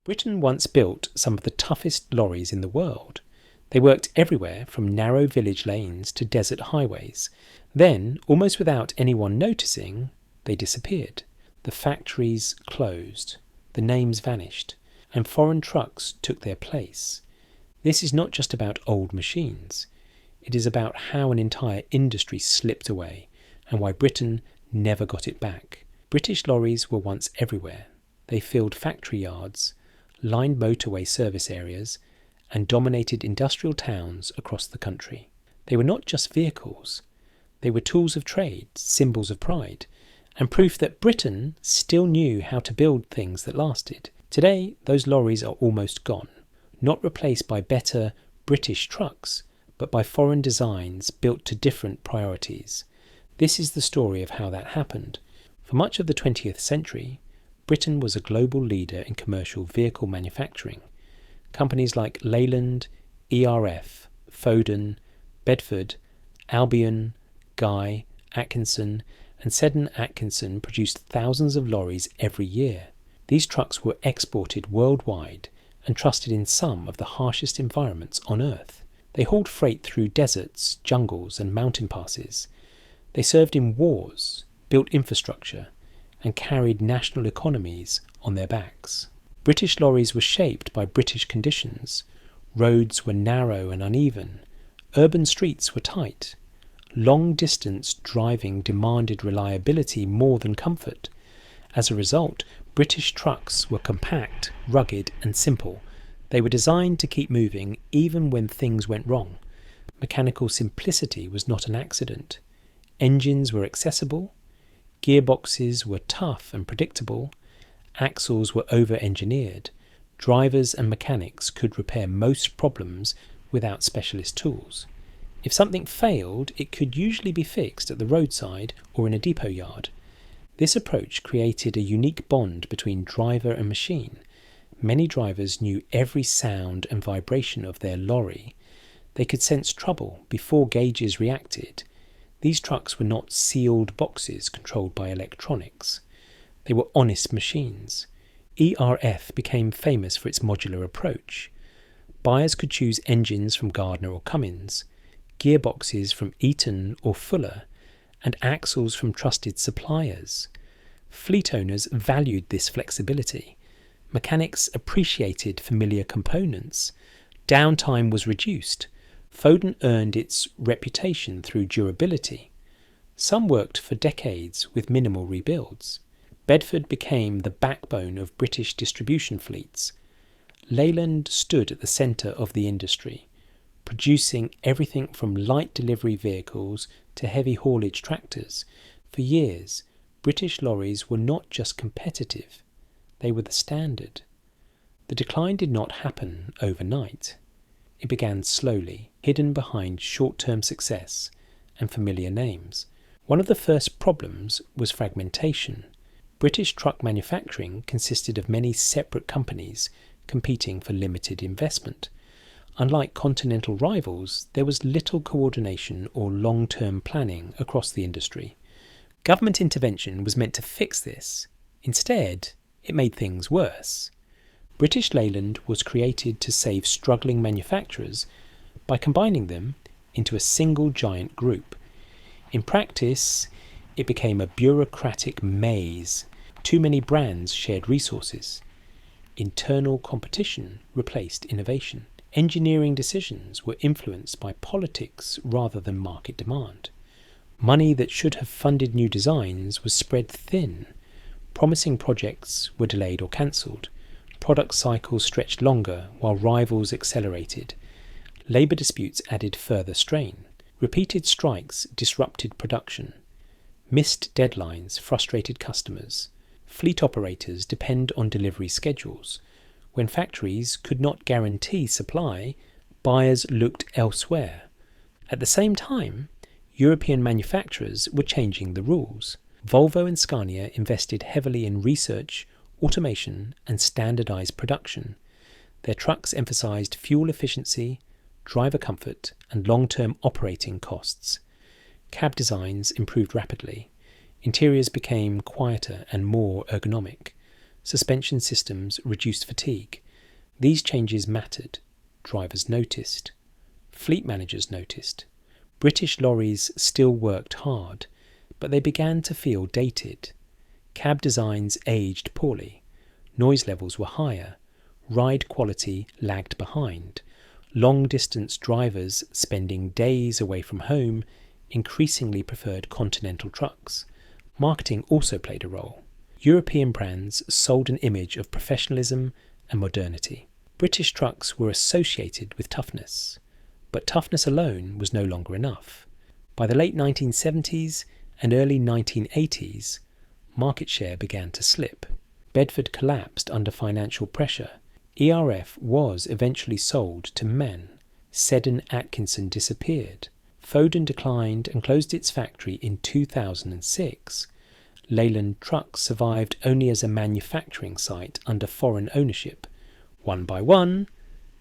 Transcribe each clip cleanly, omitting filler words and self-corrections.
Britain once built some of the toughest lorries in the world. They worked everywhere from narrow village lanes to desert highways. Then, almost without anyone noticing, they disappeared. The factories closed, the names vanished, and foreign trucks took their place. This is not just about old machines. It is about how an entire industry slipped away and why Britain never got it back. British lorries were once everywhere. They filled factory yards, lined motorway service areas, and dominated industrial towns across the country. They were not just vehicles. They were tools of trade, symbols of pride, and proof that Britain still knew how to build things that lasted. Today, those lorries are almost gone, not replaced by better British trucks, but by foreign designs built to different priorities. This is the story of how that happened. For much of the 20th century, Britain was a global leader in commercial vehicle manufacturing. Companies like Leyland, ERF, Foden, Bedford, Albion, Guy, Atkinson, and Seddon Atkinson produced thousands of lorries every year. These trucks were exported worldwide and trusted in some of the harshest environments on Earth. They hauled freight through deserts, jungles, and mountain passes. They served in wars, built infrastructure, and carried national economies on their backs. British lorries were shaped by British conditions. Roads were narrow and uneven. Urban streets were tight. Long-distance driving demanded reliability more than comfort. As a result, British trucks were compact, rugged, and simple. They were designed to keep moving even when things went wrong. Mechanical simplicity was not an accident. Engines were accessible. Gearboxes were tough and predictable. Axles were over-engineered. Drivers and mechanics could repair most problems without specialist tools. If something failed, it could usually be fixed at the roadside or in a depot yard. This approach created a unique bond between driver and machine. Many drivers knew every sound and vibration of their lorry. They could sense trouble before gauges reacted. These trucks were not sealed boxes controlled by electronics. They were honest machines. ERF became famous for its modular approach. Buyers could choose engines from Gardner or Cummins, gearboxes from Eaton or Fuller, and axles from trusted suppliers. Fleet owners valued this flexibility. Mechanics appreciated familiar components. Downtime was reduced. Foden earned its reputation through durability. Some worked for decades with minimal rebuilds. Bedford became the backbone of British distribution fleets. Leyland stood at the centre of the industry, producing everything from light delivery vehicles to heavy haulage tractors. For years, British lorries were not just competitive, they were the standard. The decline did not happen overnight. It began slowly, hidden behind short-term success and familiar names. One of the first problems was fragmentation. British truck manufacturing consisted of many separate companies competing for limited investment. Unlike continental rivals, there was little coordination or long-term planning across the industry. Government intervention was meant to fix this. Instead, it made things worse. British Leyland was created to save struggling manufacturers by combining them into a single giant group. In practice, it became a bureaucratic maze. Too many brands shared resources. Internal competition replaced innovation. Engineering decisions were influenced by politics rather than market demand. Money that should have funded new designs was spread thin. Promising projects were delayed or cancelled. Product cycles stretched longer while rivals accelerated. Labour disputes added further strain. Repeated strikes disrupted production. Missed deadlines frustrated customers. Fleet operators depend on delivery schedules. When factories could not guarantee supply, buyers looked elsewhere. At the same time, European manufacturers were changing the rules. Volvo and Scania invested heavily in research, automation, and standardized production. Their trucks emphasized fuel efficiency, driver comfort, and long-term operating costs. Cab designs improved rapidly. Interiors became quieter and more ergonomic. Suspension systems reduced fatigue. These changes mattered. Drivers noticed. Fleet managers noticed. British lorries still worked hard, but they began to feel dated. Cab designs aged poorly. Noise levels were higher. Ride quality lagged behind. Long-distance drivers spending days away from home increasingly preferred continental trucks. Marketing also played a role. European brands sold an image of professionalism and modernity. British trucks were associated with toughness, but toughness alone was no longer enough. By the late 1970s and early 1980s, market share began to slip. Bedford collapsed under financial pressure. ERF was eventually sold to MAN. Seddon Atkinson disappeared. Foden declined and closed its factory in 2006. Leyland trucks survived only as a manufacturing site under foreign ownership. One by one,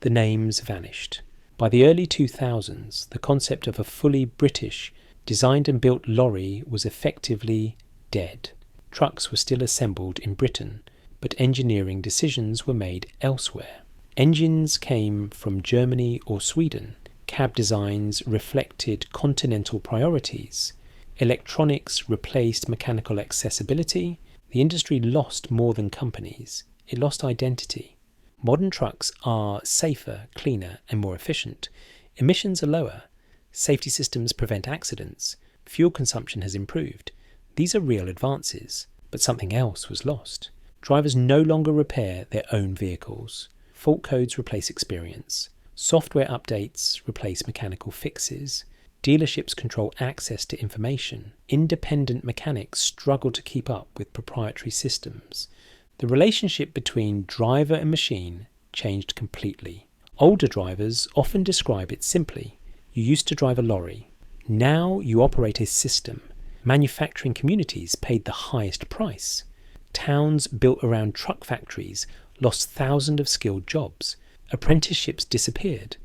the names vanished. By the early 2000s, the concept of a fully British, designed and built lorry was effectively dead. Trucks were still assembled in Britain, but engineering decisions were made elsewhere. Engines came from Germany or Sweden. Cab designs reflected continental priorities. Electronics replaced mechanical accessibility. The industry lost more than companies. It lost identity. Modern trucks are safer, cleaner, and more efficient. Emissions are lower. Safety systems prevent accidents. Fuel consumption has improved. These are real advances, but something else was lost. Drivers no longer repair their own vehicles. Fault codes replace experience. Software updates replace mechanical fixes. Dealerships control access to information. Independent mechanics struggle to keep up with proprietary systems. The relationship between driver and machine changed completely. Older drivers often describe it simply. You used to drive a lorry. Now you operate a system. Manufacturing communities paid the highest price. Towns built around truck factories lost thousands of skilled jobs. Apprenticeships disappeared.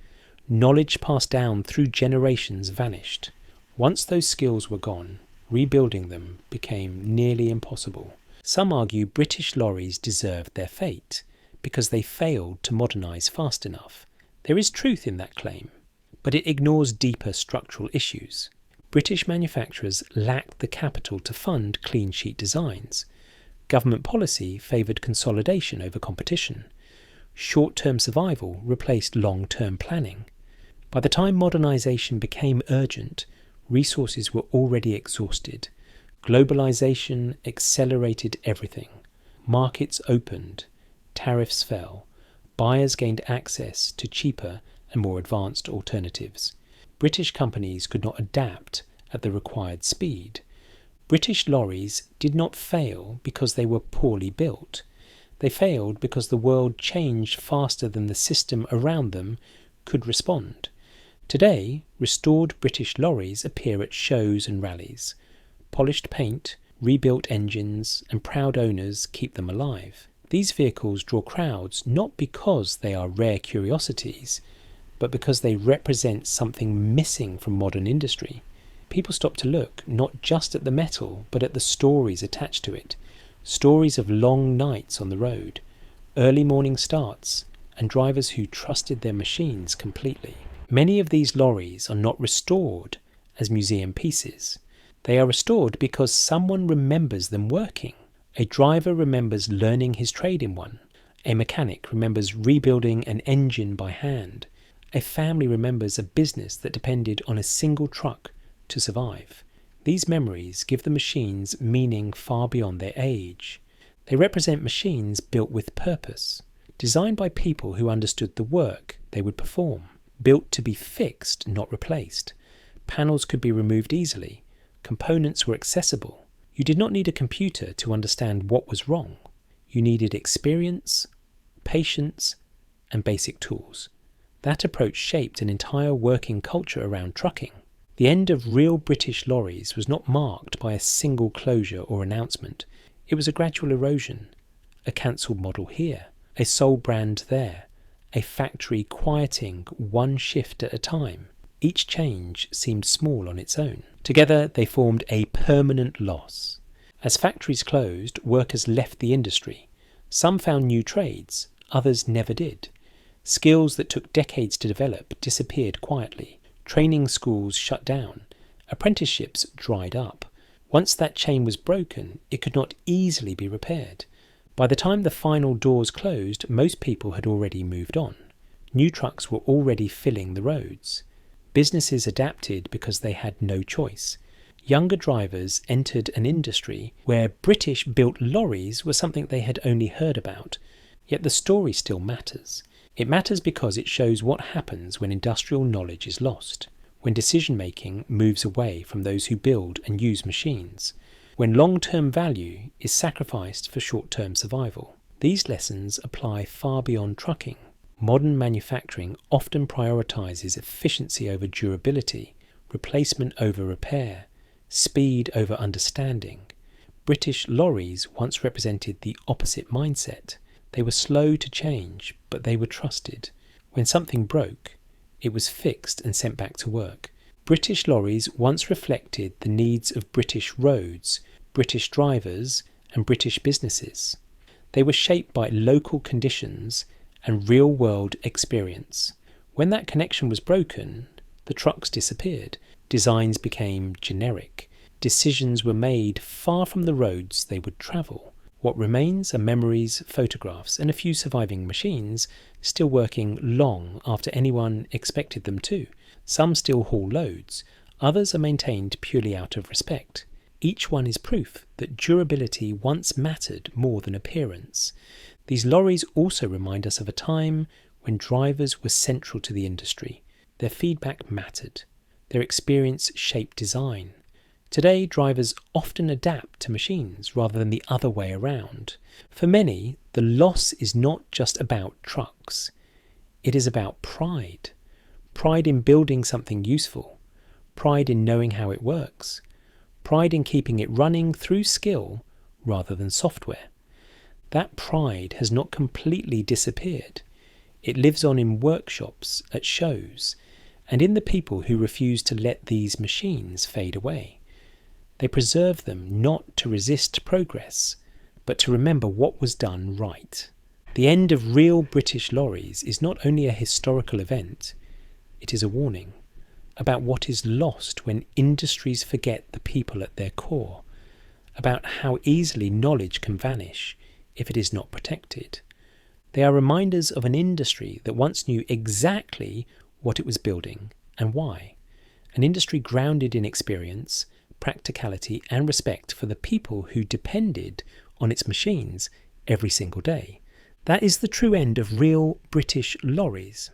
Knowledge passed down through generations vanished. Once those skills were gone, rebuilding them became nearly impossible. Some argue British lorries deserved their fate because they failed to modernise fast enough. There is truth in that claim, but it ignores deeper structural issues. British manufacturers lacked the capital to fund clean sheet designs. Government policy favoured consolidation over competition. Short-term survival replaced long-term planning. By the time modernisation became urgent, resources were already exhausted. Globalization accelerated everything. Markets opened. Tariffs fell. Buyers gained access to cheaper and more advanced alternatives. British companies could not adapt at the required speed. British lorries did not fail because they were poorly built. They failed because the world changed faster than the system around them could respond. Today, restored British lorries appear at shows and rallies. Polished paint, rebuilt engines, and proud owners keep them alive. These vehicles draw crowds not because they are rare curiosities, but because they represent something missing from modern industry. People stop to look not just at the metal, but at the stories attached to it. Stories of long nights on the road, early morning starts, and drivers who trusted their machines completely. Many of these lorries are not restored as museum pieces. They are restored because someone remembers them working. A driver remembers learning his trade in one. A mechanic remembers rebuilding an engine by hand. A family remembers a business that depended on a single truck to survive. These memories give the machines meaning far beyond their age. They represent machines built with purpose, designed by people who understood the work they would perform, built to be fixed, not replaced. Panels could be removed easily. Components were accessible. You did not need a computer to understand what was wrong. You needed experience, patience, and basic tools. That approach shaped an entire working culture around trucking. The end of real British lorries was not marked by a single closure or announcement. It was a gradual erosion. A cancelled model here, a sole brand there, a factory quieting one shift at a time. Each change seemed small on its own. Together they formed a permanent loss. As factories closed, workers left the industry. Some found new trades, others never did. Skills that took decades to develop disappeared quietly. Training schools shut down. Apprenticeships dried up. Once that chain was broken, it could not easily be repaired. By the time the final doors closed, most people had already moved on. New trucks were already filling the roads. Businesses adapted because they had no choice. Younger drivers entered an industry where British-built lorries were something they had only heard about. Yet the story still matters. It matters because it shows what happens when industrial knowledge is lost, when decision-making moves away from those who build and use machines, when long-term value is sacrificed for short-term survival. These lessons apply far beyond trucking. Modern manufacturing often prioritises efficiency over durability, replacement over repair, speed over understanding. British lorries once represented the opposite mindset. They were slow to change, but they were trusted. When something broke, it was fixed and sent back to work. British lorries once reflected the needs of British roads, British drivers, and British businesses. They were shaped by local conditions and real-world experience. When that connection was broken, the trucks disappeared. Designs became generic. Decisions were made far from the roads they would travel. What remains are memories, photographs, and a few surviving machines still working long after anyone expected them to. Some still haul loads, others are maintained purely out of respect. Each one is proof that durability once mattered more than appearance. These lorries also remind us of a time when drivers were central to the industry. Their feedback mattered. Their experience shaped design. Today, drivers often adapt to machines rather than the other way around. For many, the loss is not just about trucks. It is about pride. Pride in building something useful. Pride in knowing how it works. Pride in keeping it running through skill rather than software. That pride has not completely disappeared. It lives on in workshops, at shows, and in the people who refuse to let these machines fade away. They preserve them not to resist progress, but to remember what was done right. The end of real British lorries is not only a historical event, it is a warning about what is lost when industries forget the people at their core, about how easily knowledge can vanish if it is not protected. They are reminders of an industry that once knew exactly what it was building and why. An industry grounded in experience, practicality and respect for the people who depended on its machines every single day. That is the true end of real British lorries.